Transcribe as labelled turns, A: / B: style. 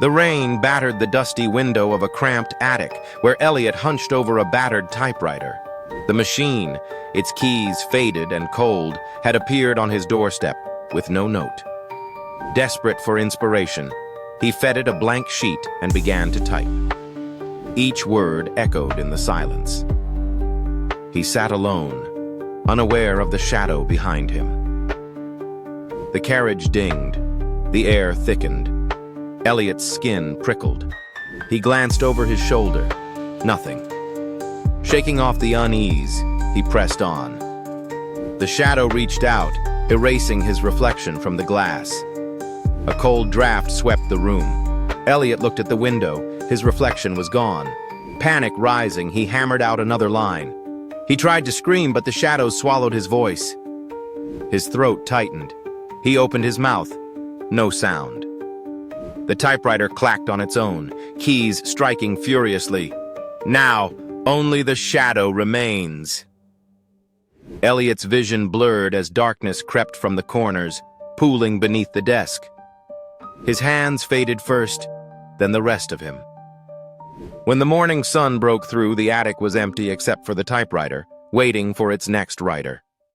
A: The rain battered the dusty window of a cramped attic where Elliot hunched over a battered typewriter. The machine, its keys faded and cold, had appeared on his doorstep with no note. Desperate for inspiration, he fed it a blank sheet and began to type. Each word echoed in the silence. He sat alone, unaware of the shadow behind him. The carriage dinged. The air thickened. Elliot's skin prickled. He glanced over his shoulder. Nothing. Shaking off the unease, he pressed on. The shadow reached out, erasing his reflection from the glass. A cold draft swept the room. Elliot looked at the window. His reflection was gone. Panic rising, he hammered out another line. He tried to scream, but the shadows swallowed his voice. His throat tightened. He opened his mouth. No sound. The typewriter clacked on its own, keys striking furiously. Now, only the shadow remains. Elliot's vision blurred as darkness crept from the corners, pooling beneath the desk. His hands faded first, then the rest of him. When the morning sun broke through, the attic was empty except for the typewriter, waiting for its next writer.